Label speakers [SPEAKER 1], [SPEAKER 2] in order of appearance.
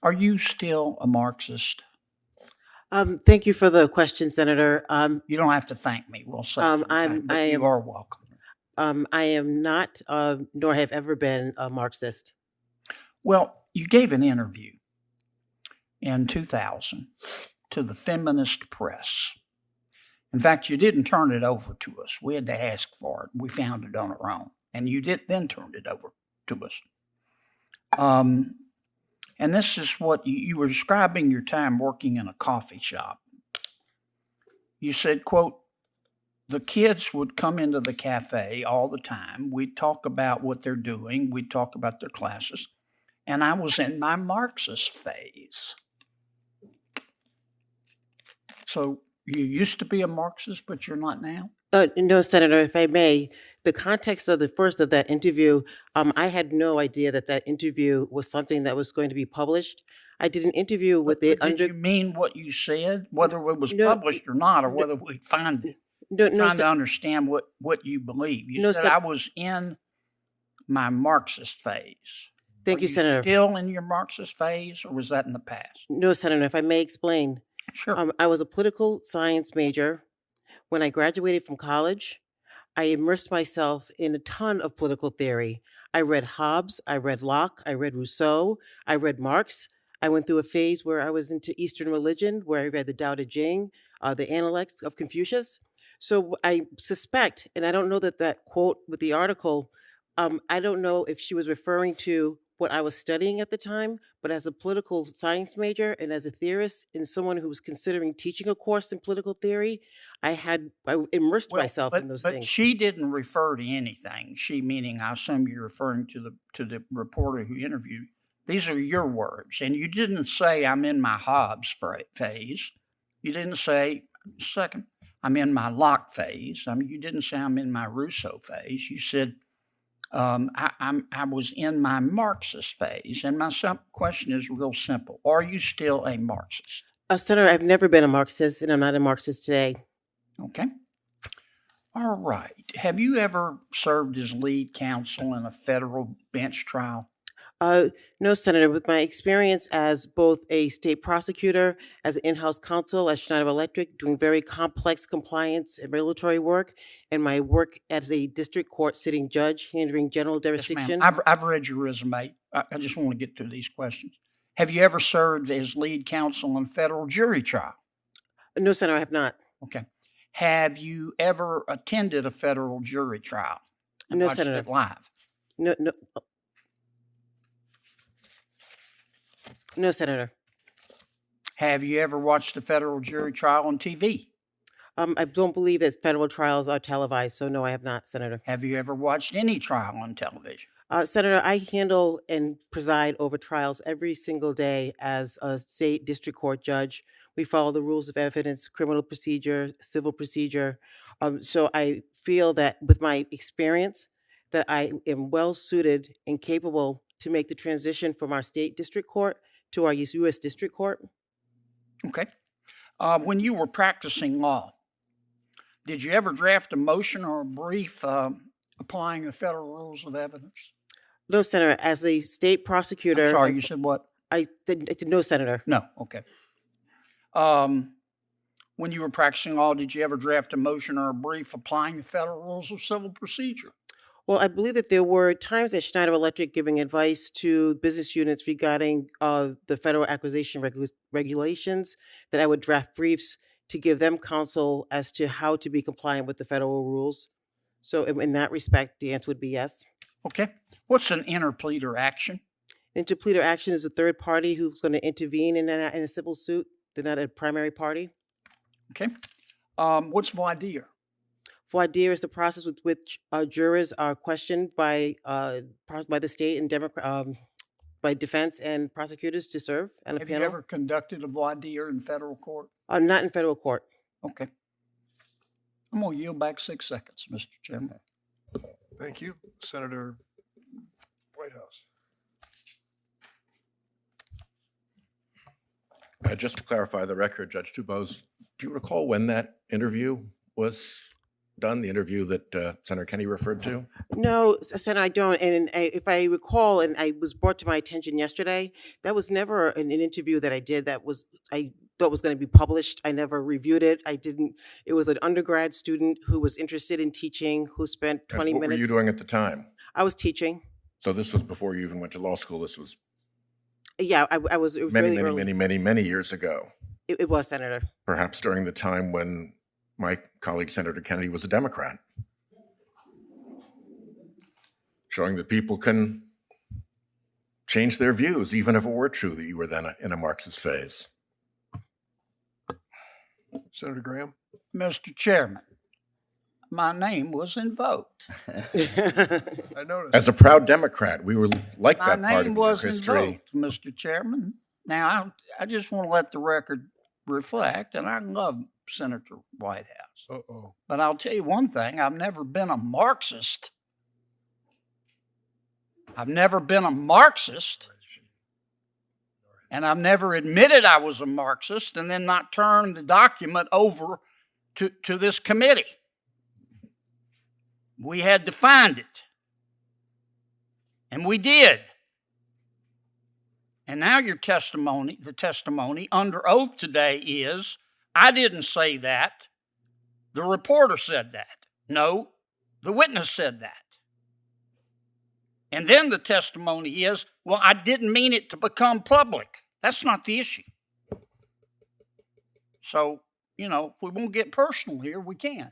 [SPEAKER 1] Are you still a Marxist?
[SPEAKER 2] Thank you for the question, Senator.
[SPEAKER 1] You don't have to thank me. We'll save some time,
[SPEAKER 2] I
[SPEAKER 1] but you
[SPEAKER 2] am,
[SPEAKER 1] are welcome.
[SPEAKER 2] I am not, nor have ever been a Marxist.
[SPEAKER 1] Well, you gave an interview in 2000 to the Feminist Press. In fact, you didn't turn it over to us. We had to ask for it. We found it on our own, and you did then turn it over to us. And this is what you were describing your time working in a coffee shop. You said, quote, the kids would come into the cafe all the time. We'd talk about what they're doing. We'd talk about their classes. And I was in my Marxist phase. So you used to be a Marxist, but you're not now?
[SPEAKER 2] No, Senator, if I may, the context of the first of that interview, I had no idea that that interview was something that was going to be published. I did an interview with the
[SPEAKER 1] But did you mean what you said, whether it was
[SPEAKER 2] no,
[SPEAKER 1] published or not, or
[SPEAKER 2] no,
[SPEAKER 1] whether we find it?
[SPEAKER 2] no, no,
[SPEAKER 1] Trying to understand what you believe. You
[SPEAKER 2] no,
[SPEAKER 1] said I was in my Marxist phase. Are
[SPEAKER 2] thank you,
[SPEAKER 1] you
[SPEAKER 2] Senator.
[SPEAKER 1] still in your Marxist phase, or was that in the past?
[SPEAKER 2] No, Senator, if I may explain,
[SPEAKER 1] Sure.
[SPEAKER 2] I was a political science major. When I graduated from college, I immersed myself in a ton of political theory. I read Hobbes, I read Locke, I read Rousseau, I read Marx. I went through a phase where I was into Eastern religion, where I read the Tao Te Ching, the Analects of Confucius. So I suspect, and I don't know that that quote with the article, I don't know if she was referring to what I was studying at the time, but as a political science major and as a theorist and someone who was considering teaching a course in political theory, I immersed
[SPEAKER 1] Well,
[SPEAKER 2] myself in those
[SPEAKER 1] but
[SPEAKER 2] things.
[SPEAKER 1] she didn't refer to anything. She meaning, I assume you're referring to the reporter who interviewed. These are your words, and you didn't say I'm in my Hobbes phase. You didn't say second. I'm in my Locke phase. I mean, you didn't say I'm in my Rousseau phase. You said I was in my Marxist phase, and my question is real simple: are you still a Marxist?
[SPEAKER 2] Senator, I've never been a Marxist, and I'm not a Marxist today.
[SPEAKER 1] Okay. All right. Have you ever served as lead counsel in a federal bench trial?
[SPEAKER 2] Uh, no, Senator, with my experience as both a state prosecutor, as an in-house counsel at Schneider Electric, doing very complex compliance and regulatory work, and my work as a district court sitting judge handling general
[SPEAKER 1] Yes, ma'am.
[SPEAKER 2] jurisdiction.
[SPEAKER 1] I've read your resume. I just want to get through these questions. Have you ever served as lead counsel in a federal jury trial?
[SPEAKER 2] No, Senator, I have not.
[SPEAKER 1] Okay. Have you ever attended a federal jury trial and
[SPEAKER 2] No,
[SPEAKER 1] watched
[SPEAKER 2] Senator.
[SPEAKER 1] it live?
[SPEAKER 2] No, no, no, Senator.
[SPEAKER 1] Have you ever watched a federal jury trial on TV?
[SPEAKER 2] I don't believe that federal trials are televised, so no, I have not, Senator.
[SPEAKER 1] Have you ever watched any trial on television?
[SPEAKER 2] Senator, I handle and preside over trials every single day as a state district court judge. We follow the rules of evidence, criminal procedure, civil procedure. So I feel that with my experience, that I am well suited and capable to make the transition from our state district court to our U.S. district court.
[SPEAKER 1] Okay. When you were practicing law, did you ever draft a motion or a brief applying the federal rules of evidence?
[SPEAKER 2] No, Senator, as a state
[SPEAKER 1] I'm
[SPEAKER 2] prosecutor,
[SPEAKER 1] sorry, you said what?
[SPEAKER 2] I said no, Senator.
[SPEAKER 1] No. Okay. When you were practicing law, did you ever draft a motion or a brief applying the federal rules of civil procedure?
[SPEAKER 2] Well, I believe that there were times at Schneider Electric giving advice to business units regarding the federal acquisition regulations, that I would draft briefs to give them counsel as to how to be compliant with the federal rules. So, in that respect, the answer would be yes.
[SPEAKER 1] Okay. What's an interpleader action?
[SPEAKER 2] Interpleader action is a third party who's going to intervene in a civil suit. They're not a primary party.
[SPEAKER 1] Okay. What's voir dire?
[SPEAKER 2] Voir dire is the process with which jurors are questioned by the state and by defense and prosecutors to serve on a
[SPEAKER 1] Have you
[SPEAKER 2] panel.
[SPEAKER 1] ever conducted a voir dire in federal court?
[SPEAKER 2] Not in federal court.
[SPEAKER 1] Okay. I'm going to yield back 6 seconds, Mr. Chairman.
[SPEAKER 3] Thank you. Senator Whitehouse.
[SPEAKER 4] Just to clarify the record, Judge Dubose, do you recall when that interview was done, the interview that Senator Kennedy referred to?
[SPEAKER 2] No, Senator, I don't. And if I recall, and I was brought to my attention yesterday, that was never an interview that I did that was I thought was going to be published. I never reviewed it. I didn't. It was an undergrad student who was interested in teaching, who spent
[SPEAKER 4] And
[SPEAKER 2] 20
[SPEAKER 4] what
[SPEAKER 2] minutes.
[SPEAKER 4] were you doing at the time?
[SPEAKER 2] I was teaching.
[SPEAKER 4] So this was before you even went to law school. This was
[SPEAKER 2] Yeah, I was. It was
[SPEAKER 4] many,
[SPEAKER 2] really
[SPEAKER 4] many,
[SPEAKER 2] early.
[SPEAKER 4] many years ago.
[SPEAKER 2] It was, Senator.
[SPEAKER 4] Perhaps during the time when my colleague Senator Kennedy was a Democrat, showing that people can change their views, even if it were true that you were then in a Marxist phase.
[SPEAKER 3] Senator Graham?
[SPEAKER 1] Mr. Chairman, my name was invoked.
[SPEAKER 3] I noticed.
[SPEAKER 4] As a proud Democrat, we were like
[SPEAKER 1] My
[SPEAKER 4] that part of
[SPEAKER 1] name
[SPEAKER 4] your
[SPEAKER 1] was
[SPEAKER 4] history.
[SPEAKER 1] invoked, Mr. Chairman. Now, I just want to let the record reflect, and I love Senator Whitehouse.
[SPEAKER 3] Uh-oh.
[SPEAKER 1] But I'll tell you one thing, I've never been a Marxist. I've never been a Marxist. And I've never admitted I was a Marxist and then not turned the document over to this committee. We had to find it. And we did. And now the testimony under oath today is, I didn't say that. The reporter said that. No, the witness said that. And then the testimony is, well, I didn't mean it to become public. That's not the issue. So, if we won't get personal here, we can.